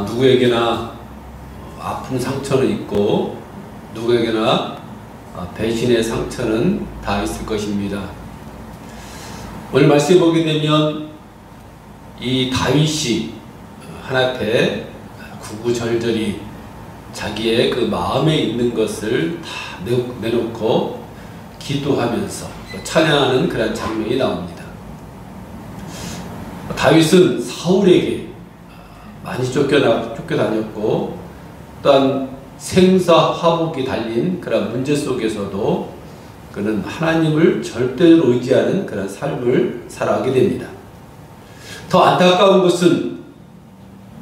누구에게나 아픈 상처는 있고 누구에게나 배신의 상처는 다 있을 것입니다. 오늘 말씀해 보게 되면 이 다윗이 하나님 앞에 구구절절히 자기의 그 마음에 있는 것을 다 내놓고 기도하면서 찬양하는 그런 장면이 나옵니다. 다윗은 사울에게 많이 쫓겨다녔고 또한 생사화복이 달린 그런 문제 속에서도 그는 하나님을 절대로 의지하는 그런 삶을 살아가게 됩니다. 더 안타까운 것은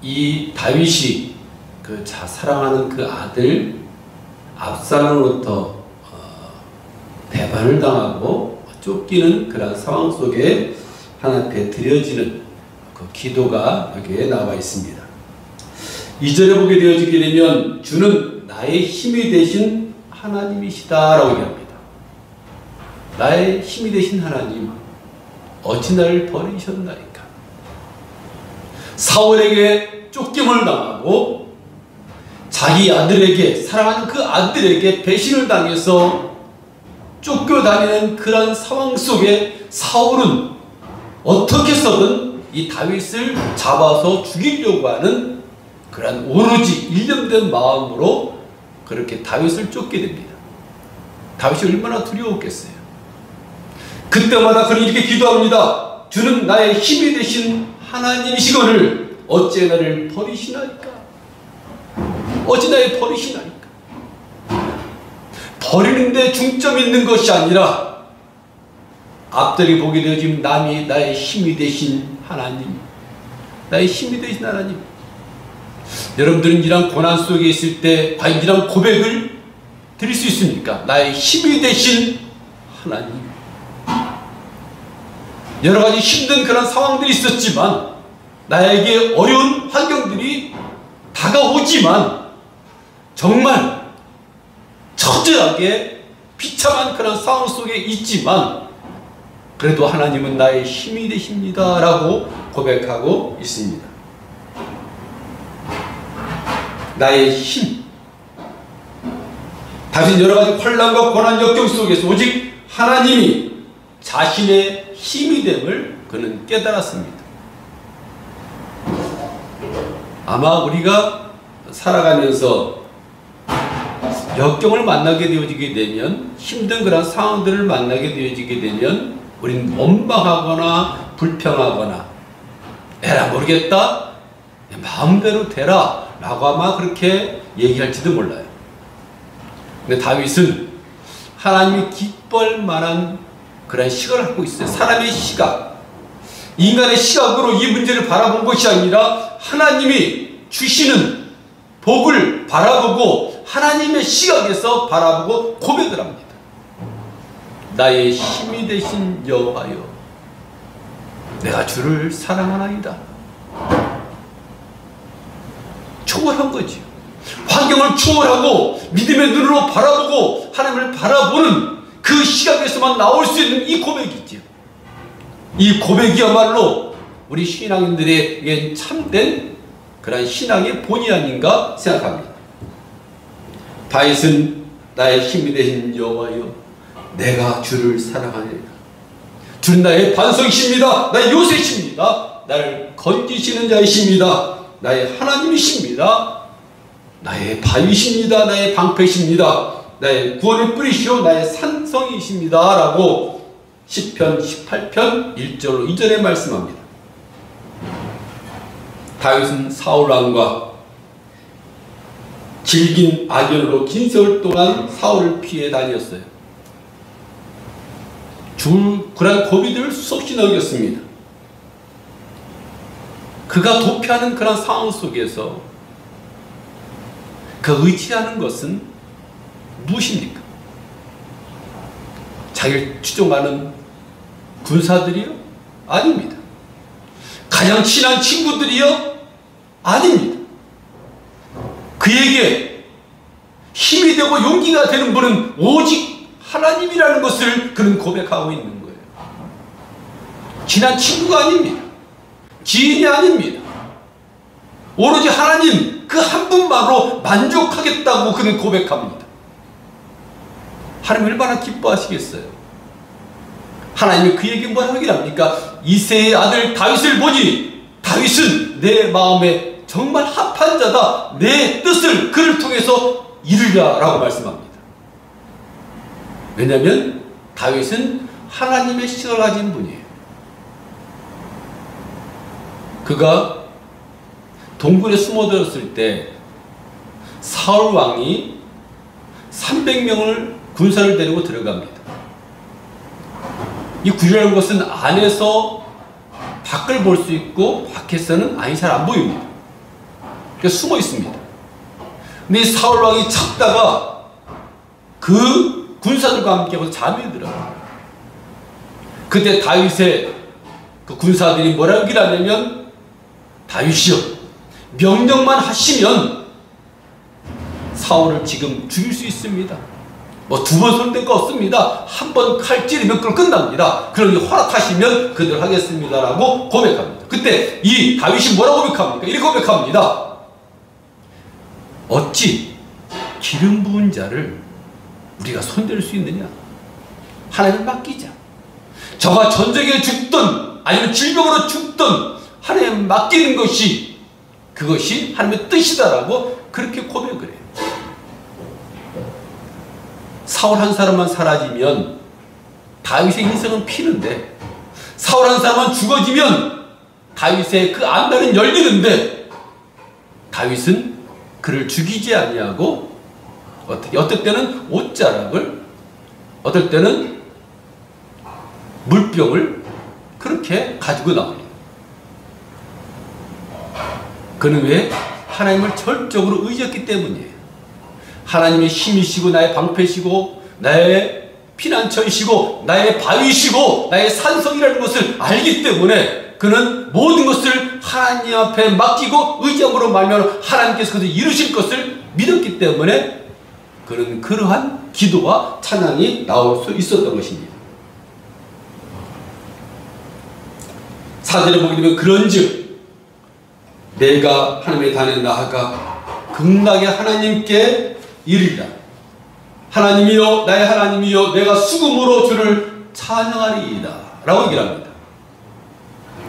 이 다윗이 사랑하는 그 아들 압살롬으로부터 배반을 당하고 쫓기는 그런 상황 속에 하나님 앞에 드려지는 그 기도가 여기에 나와 있습니다. 2절에 보게 되어지게 되면 주는 나의 힘이 되신 하나님이시다라고 얘기합니다. 나의 힘이 되신 하나님, 어찌 나를 버리셨나이까. 사울에게 쫓김을 당하고 자기 아들에게, 사랑하는 그 아들에게 배신을 당해서 쫓겨다니는 그런 상황 속에 사울은 어떻게 해서든 이 다윗을 잡아서 죽이려고 하는 그런 오로지 일념된 마음으로 그렇게 다윗을 쫓게 됩니다. 다윗이 얼마나 두려웠겠어요. 그때마다 그는 이렇게 기도합니다. 주는 나의 힘이 되신 하나님이시거늘 어찌 나를 버리시나이까. 어찌 나를 버리시나이까. 버리는데 중점이 있는 것이 아니라 앞들이 보게 되어지면 남이 나의 힘이 되신 하나님, 나의 힘이 되신 하나님. 여러분들은 이런 고난 속에 있을 때 과연 이런 고백을 드릴 수 있습니까? 나의 힘이 되신 하나님. 여러 가지 힘든 그런 상황들이 있었지만, 나에게 어려운 환경들이 다가오지만 정말 처절하게 비참한 그런 상황 속에 있지만 그래도 하나님은 나의 힘이 되십니다 라고 고백하고 있습니다. 나의 힘. 다윗은 여러 가지 환난과 고난 역경 속에서 오직 하나님이 자신의 힘이 됨을 그는 깨달았습니다. 아마 우리가 살아가면서 역경을 만나게 되어지게 되면, 힘든 그런 상황들을 만나게 되어지게 되면 우리는 원망하거나 불평하거나 에라 모르겠다, 마음대로 되라 라고 아마 그렇게 얘기할지도 몰라요. 근데 다윗은 하나님이 기뻐할 만한 그런 시각을 갖고 있어요. 사람의 시각, 인간의 시각으로 이 문제를 바라본 것이 아니라 하나님이 주시는 복을 바라보고 하나님의 시각에서 바라보고 고백을 합니다. 나의 힘이 되신 여호와여, 내가 주를 사랑하나이다. 초월한 거지. 환경을 초월하고 믿음의 눈으로 바라보고 하나님을 바라보는 그 시각에서만 나올 수 있는 이 고백이죠. 이 고백이야말로 우리 신앙인들에게 참된 그런 신앙의 본이 아닌가 생각합니다. 다윗은 나의 힘이 되신 여호와여, 내가 주를 사랑하리라. 주는 나의 반석이십니다. 나의 요새십니다. 나를 건지시는 자이십니다. 나의 하나님이십니다. 나의 바위십니다. 나의 방패십니다. 나의 구원의 뿌리시오 나의 산성이십니다 라고 시편 18편 1절로 2절에 말씀합니다. 다윗은 사울왕과 길긴 악연으로 긴 세월 동안 사울을 피해 다녔어요. 죽을 그런 고비들을 수없이 넘겼습니다. 그가 도피하는 그런 상황 속에서 그 의지하는 것은 무엇입니까? 자기를 추종하는 군사들이요? 아닙니다. 가장 친한 친구들이요? 아닙니다. 그에게 힘이 되고 용기가 되는 분은 오직 하나님이라는 것을 그는 고백하고 있는 거예요. 친한 친구가 아닙니다. 지인이 아닙니다. 오로지 하나님 그 한 분만으로 만족하겠다고 그는 고백합니다. 하나님 얼마나 기뻐하시겠어요. 하나님이 그에게 뭐라고 얘기합니까? 이새의 아들 다윗을 보니 다윗은 내 마음에 정말 합한 자다. 내 뜻을 그를 통해서 이루랴 라고 말씀합니다. 왜냐하면 다윗은 하나님의 시각을 가진 분이에요. 그가 동굴에 숨어들었을 때 사울 왕이 300명을 군사를 데리고 들어갑니다. 이 굴이라는 것은 안에서 밖을 볼 수 있고 밖에서는 안이 잘 안 보입니다. 그래서 숨어 있습니다. 근데 이 사울 왕이 찾다가 그 군사들과 함께 잠이 들어요. 그때 다윗의 그 군사들이 뭐라고 얘기를 하냐면, 다윗이여, 명령만 하시면 사울을 지금 죽일 수 있습니다. 뭐 두 번 손댈 거 없습니다. 한 번 칼 찌르면 그걸 끝납니다. 그러니 허락하시면 그대로 하겠습니다 라고 고백합니다. 그때 이 다윗이 뭐라고 고백합니까? 이렇게 고백합니다. 어찌 기름 부은 자를 우리가 손댈 수 있느냐? 하나님 맡기자. 저가 전쟁에 죽든 아니면 질병으로 죽든 하나님 맡기는 것이, 그것이 하나님의 뜻이다라고 그렇게 고백을 해요. 사울 한 사람만 사라지면 다윗의 인생은 피는데, 사울 한 사람만 죽어지면 다윗의 그 안단은 열리는데, 다윗은 그를 죽이지 아니하고 어떨 때는 옷자락을, 어떨 때는 물병을 그렇게 가지고 나옵니다. 그는 왜? 하나님을 절적으로 의지했기 때문이에요. 하나님의 힘이시고 나의 방패시고 나의 피난처이시고 나의 바위시고 나의 산성이라는 것을 알기 때문에 그는 모든 것을 하나님 앞에 맡기고 의지함으로 말미암아 하나님께서 그것을 이루실 것을 믿었기 때문에 그는 그러한 기도와 찬양이 나올 수 있었던 것입니다. 4절에 보게 되면, 그런즉 내가 하나님의 단에 나아가 극락의 하나님께 이르리라. 하나님이여, 나의 하나님이여, 내가 수금으로 주를 찬양하리이다 라고 얘기를 합니다.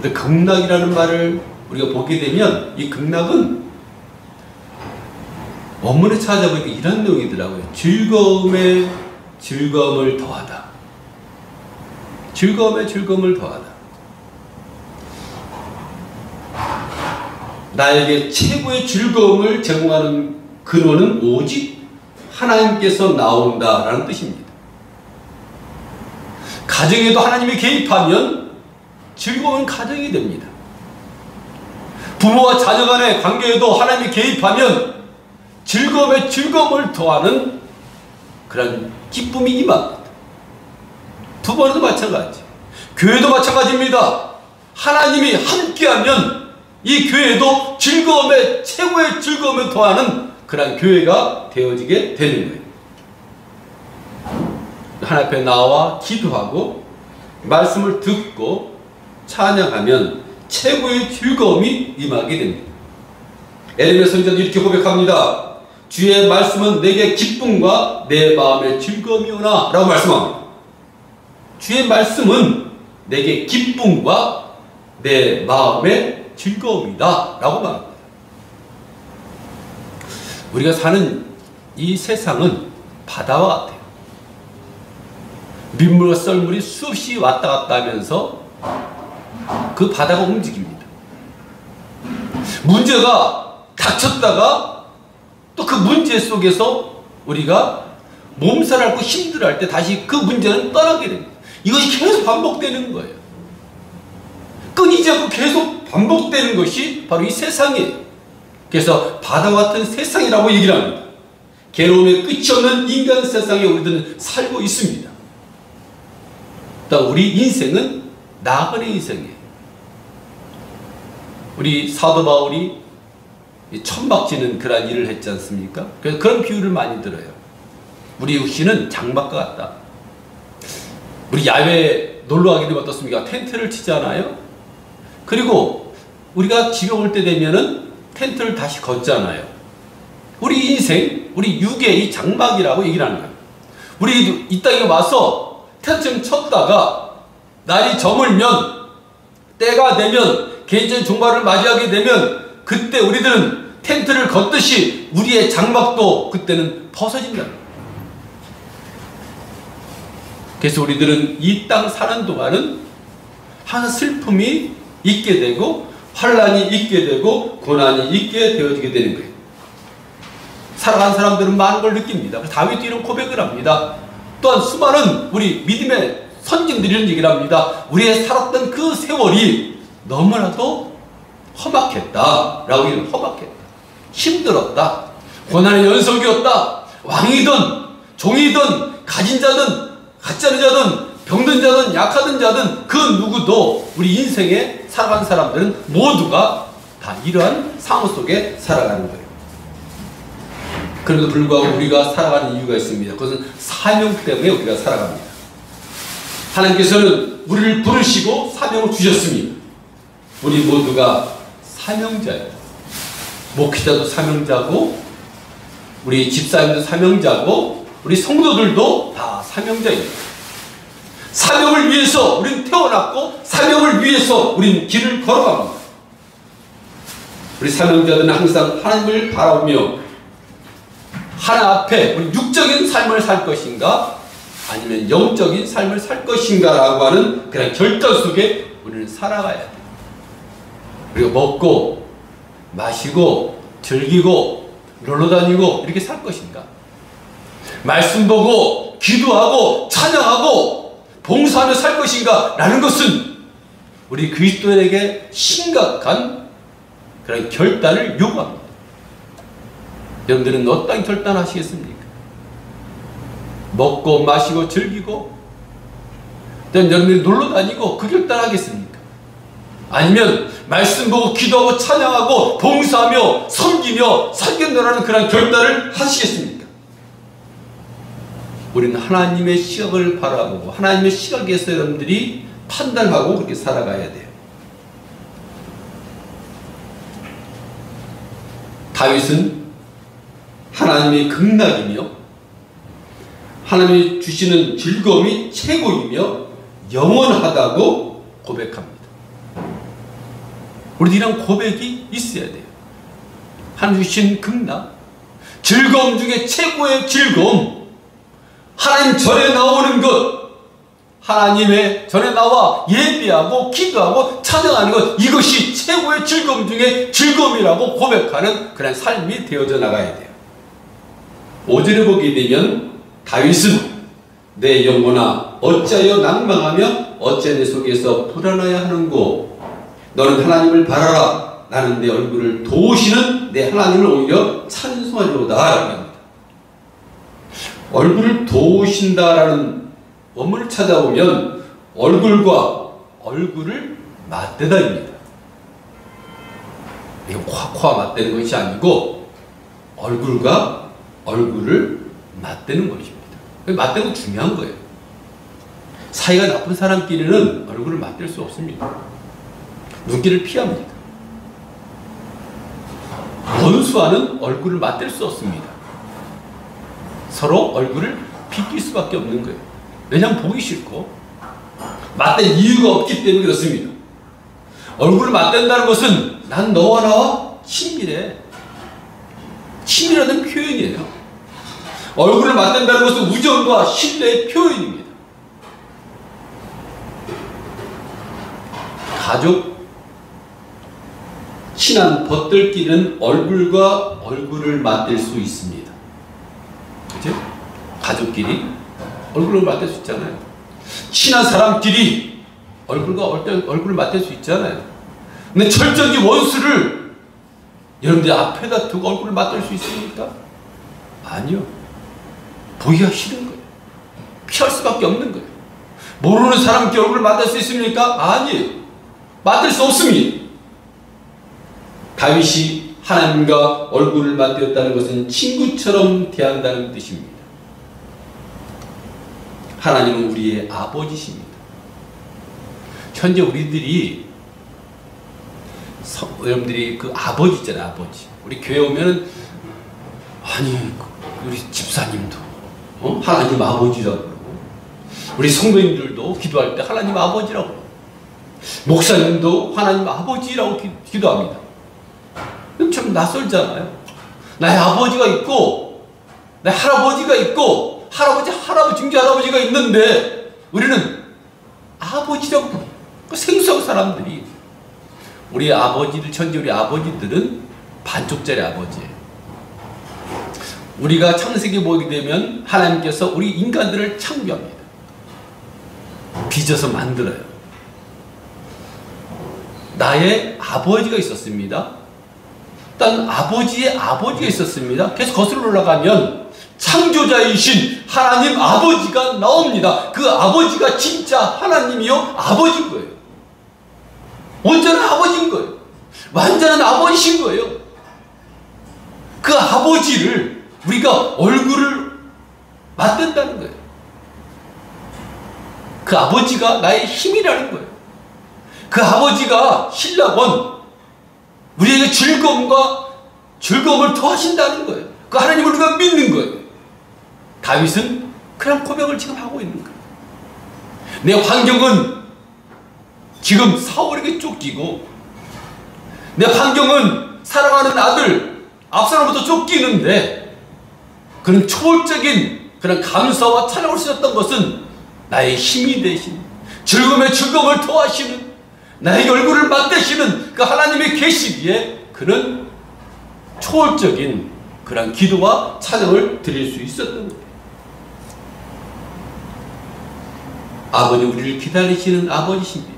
근데 극락이라는 말을 우리가 보게 되면, 이 극락은 원문에 찾아보니까 이런 내용이더라고요. 즐거움에 즐거움을 더하다. 즐거움에 즐거움을 더하다. 나에게 최고의 즐거움을 제공하는 근원은 오직 하나님께서 나온다라는 뜻입니다. 가정에도 하나님이 개입하면 즐거운 가정이 됩니다. 부모와 자녀 간의 관계에도 하나님이 개입하면 즐거움에 즐거움을 더하는 그런 기쁨이 임합니다. 두 번도 마찬가지. 교회도 마찬가지입니다. 하나님이 함께하면 이 교회도 즐거움에 최고의 즐거움을 더하는 그런 교회가 되어지게 되는 거예요. 하나님 앞에 나와 기도하고 말씀을 듣고 찬양하면 최고의 즐거움이 임하게 됩니다. 에레미야 선지자도 이렇게 고백합니다. 주의 말씀은 내게 기쁨과 내 마음의 즐거움이오나 라고 말씀합니다. 주의 말씀은 내게 기쁨과 내 마음의 즐거움이다 라고 말합니다. 우리가 사는 이 세상은 바다와 같아요. 민물과 썰물이 수없이 왔다 갔다 하면서 그 바다가 움직입니다. 문제가 닥쳤다가 또 그 문제 속에서 우리가 몸살을 앓고 힘들어할 때 다시 그 문제는 떠나게 됩니다. 이것이 계속 반복되는 거예요. 끊이지 않고 계속 반복되는 것이 바로 이 세상이에요. 그래서 바다와 같은 세상이라고 얘기를 합니다. 괴로움의 끝이 없는 인간 세상에 우리들은 살고 있습니다. 우리 인생은 나그네 인생이에요. 우리 사도 바울이 천막지는 그런 일을 했지 않습니까? 그래서 그런 비유를 많이 들어요. 우리 육신은 장막과 같다. 우리 야외에 놀러 가게 되면 어떻습니까? 텐트를 치잖아요. 그리고 우리가 집에 올 때 되면은 텐트를 다시 걷잖아요. 우리 인생, 우리 육의 이 장막이라고 얘기를 하는 거예요. 우리 이 땅에 와서 텐트를 쳤다가 날이 저물면, 때가 되면, 개인적인 종말을 맞이하게 되면 그때 우리들은 텐트를 걷듯이 우리의 장막도 그때는 벗어진다. 그래서 우리들은 이 땅 사는 동안은 항상 슬픔이 있게 되고 환난이 있게 되고 고난이 있게 되어지게 되는 거예요. 살아간 사람들은 많은 걸 느낍니다. 다윗도 이런 고백을 합니다. 또한 수많은 우리 믿음의 선진들이 이런 얘기를 합니다. 우리의 살았던 그 세월이 너무나도 험악했다 라고 얘기를, 험악했다, 힘들었다, 고난의 연속이었다. 왕이든 종이든 가진 자든 가짜 자든 병든 자든 약하든 자든 그 누구도 우리 인생에 살아간 사람들은 모두가 다 이러한 상황 속에 살아가는 거예요. 그래도 불구하고 우리가 살아가는 이유가 있습니다. 그것은 사명 때문에 우리가 살아갑니다. 하나님께서는 우리를 부르시고 사명을 주셨습니다. 우리 모두가 사명자예요. 목회자도 사명자고, 우리 집사님도 사명자고, 우리 성도들도 다 사명자입니다. 사명을 위해서 우리는 태어났고, 사명을 위해서 우리는 길을 걸어갑니다. 우리 사명자들은 항상 하나님을 바라보며 하나 앞에 우리 육적인 삶을 살 것인가 아니면 영적인 삶을 살 것인가 라고 하는 그런 결단 속에 우리는 살아가야 돼요. 그리고 먹고 마시고 즐기고 놀러다니고 이렇게 살 것인가, 말씀 보고 기도하고 찬양하고 봉사하며 살 것인가 라는 것은 우리 그리스도인에게 심각한 그런 결단을 요구합니다. 여러분들은 어떤 결단하시겠습니까? 먹고 마시고 즐기고 여러분들이 놀러다니고 그 결단하겠습니까? 아니면 말씀 보고 기도하고 찬양하고 봉사하며 섬기며 살겠노라는 그런 결단을 하시겠습니까? 우리는 하나님의 시각을 바라보고 하나님의 시각에서 여러분들이 판단하고 그렇게 살아가야 돼요. 다윗은 하나님의 극락이며 하나님이 주시는 즐거움이 최고이며 영원하다고 고백합니다. 우리도 이런 고백이 있어야 돼요. 하나님 주신 극락, 즐거움 중에 최고의 즐거움, 하나님 전에 나오는 것, 하나님의 전에 나와 예배하고 기도하고 찬양하는 것, 이것이 최고의 즐거움 중에 즐거움이라고 고백하는 그런 삶이 되어져 나가야 돼요. 5절에 보게 되면 다윗은 내 영혼아 어찌하여 낭망하며 어찌하여 내 속에서 불안하여 하는고, 너는 하나님을 바라라. 나는 내 얼굴을 도우시는 내 하나님을 오히려 찬송하리로다. 합니다. 얼굴을 도우신다라는 원문을 찾아보면 얼굴과 얼굴을 맞대다입니다. 이거 코와 맞대는 것이 아니고 얼굴과 얼굴을 맞대는 것입니다. 맞대는 건 중요한 거예요. 사이가 나쁜 사람끼리는 얼굴을 맞댈 수 없습니다. 눈길을 피합니다. 원수와는 얼굴을 맞댈 수 없습니다. 서로 얼굴을 비낄 수밖에 없는 거예요. 왜냐하면 보기 싫고 맞댈 이유가 없기 때문에 그렇습니다. 얼굴을 맞댄다는 것은 난 너와 나와 친밀해, 친밀하다는 표현이에요. 얼굴을 맞댄다는 것은 우정과 신뢰의 표현입니다. 가족, 친한 벗들끼리는 얼굴과 얼굴을 맞댈 수 있습니다. 그죠? 가족끼리 얼굴을 맞댈 수 있잖아요. 친한 사람끼리 얼굴과 얼굴을 맞댈 수 있잖아요. 근데 철저히 원수를 여러분들 앞에다 두고 얼굴을 맞댈 수 있습니까? 아니요. 보기가 싫은 거예요. 피할 수밖에 없는 거예요. 모르는 사람끼리 얼굴을 맞댈 수 있습니까? 아니에요. 맞댈 수 없습니다. 다윗이 하나님과 얼굴을 맞대었다는 것은 친구처럼 대한다는 뜻입니다. 하나님은 우리의 아버지십니다. 현재 우리들이 여러분들이 그 아버지 있잖아요, 아버지. 우리 교회 오면은, 아니, 우리 집사님도, 하나님 아버지라고 그러고, 우리 성도님들도 기도할 때 하나님 아버지라고 그러고, 목사님도 하나님 아버지라고 기도합니다. 참 낯설잖아요. 나의 아버지가 있고, 나의 할아버지가 있고, 할아버지, 증조 할아버지가 있는데, 우리는 아버지라고 부르고, 생소한 사람들이, 우리 아버지들, 현재 우리 아버지들은 반쪽짜리 아버지예요. 우리가 창세기 보게 되면 하나님께서 우리 인간들을 창조합니다. 빚어서 만들어요. 나의 아버지가 있었습니다. 일단 아버지의 아버지가 있었습니다. 계속 거슬러 올라가면 창조자이신 하나님 아버지가 나옵니다. 그 아버지가 진짜 하나님이요 아버지인 거예요. 온전한 아버지인 거예요. 완전한 아버지신 거예요. 그 아버지를 우리가 얼굴을 맞댄다는 거예요. 그 아버지가 나의 힘이라는 거예요. 그 아버지가 신라원 우리에게 즐거움을 더하신다는 거예요. 그 하나님을 우리가 믿는 거예요. 다윗은 그런 고백을 지금 하고 있는 거예요. 내 환경은 지금 사울에게 쫓기고, 내 환경은 사랑하는 아들 압살롬부터 쫓기는데, 그런 초월적인 그런 감사와 찬양을 쓰셨던 것은 나의 힘이 되신, 즐거움에 즐거움을 더하시는, 나의 얼굴을 맞대시는 그 하나님의 계시기에 그는 초월적인 그런 기도와 찬양을 드릴 수 있었던 거예요. 아버지, 우리를 기다리시는 아버지십니다.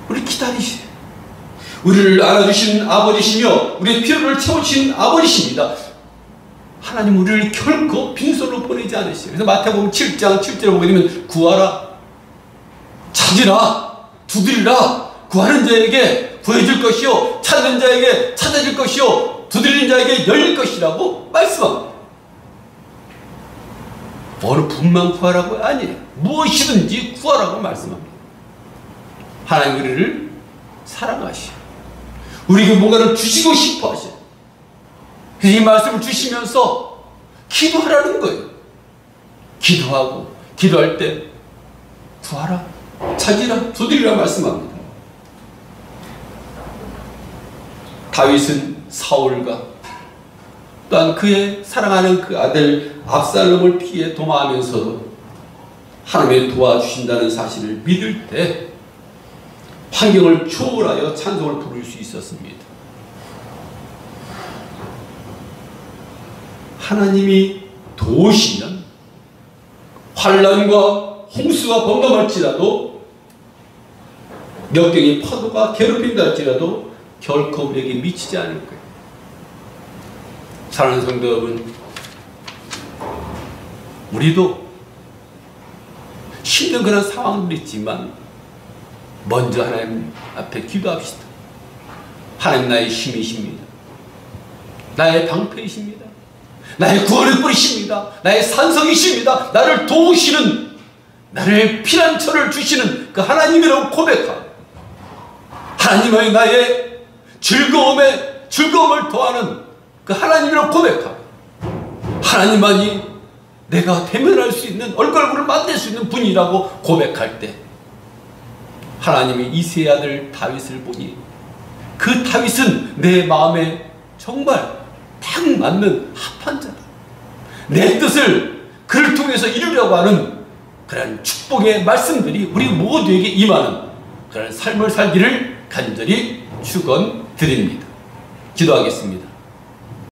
우리 기다리세요. 우리를 알아주시는 아버지시며 우리의 필요를 채우시는 아버지십니다. 하나님 우리를 결코 빈손으로 보내지 않으시죠. 그래서 마태복음 7장 7절에 보게 되면 구하라, 찾으라, 두드리라, 구하는 자에게 구해줄 것이요, 찾는 자에게 찾아질 것이요, 두드리는 자에게 열릴 것이라고 말씀합니다. 어느 분만 구하라고 아니에요. 무엇이든지 구하라고 말씀합니다. 하나님 우리를 사랑하시오. 우리에게 뭔가를 주시고 싶어 하셔요. 그래서 이 말씀을 주시면서 기도하라는 거예요. 기도하고, 기도할 때 구하라, 찾으라, 두드리라 말씀합니다. 다윗은 사울과 또한 그의 사랑하는 그 아들 압살롬을 피해 도망하면서도 하나님의 도와주신다는 사실을 믿을 때 환경을 초월하여 찬송을 부를 수 있었습니다. 하나님이 도우시면 환난과 홍수가 범람할지라도, 역경의 파도가 괴롭힌다 할지라도 결코 우리에게 미치지 않을 거예요. 사랑하는 성도 여러분, 우리도 힘든 그런 상황들이 있지만 먼저 하나님 앞에 기도합시다. 하나님 나의 힘이십니다. 나의 방패이십니다. 나의 구원의 뿌리십니다. 나의 산성이십니다. 나를 도우시는, 나를 피난처를 주시는 그 하나님이라고 고백하고, 하나님의 나의 즐거움을 더하는 그 하나님이라고 고백하고, 하나님만이 내가 대면할 수 있는, 얼굴을 만날 수 있는 분이라고 고백할 때 하나님이 이새의 아들 다윗을 보니 그 다윗은 내 마음에 정말 딱 맞는 합한 자다. 내 뜻을 그를 통해서 이루려고 하는 그런 축복의 말씀들이 우리 모두에게 임하는 그런 삶을 살기를 간절히 축원드립니다. 기도하겠습니다.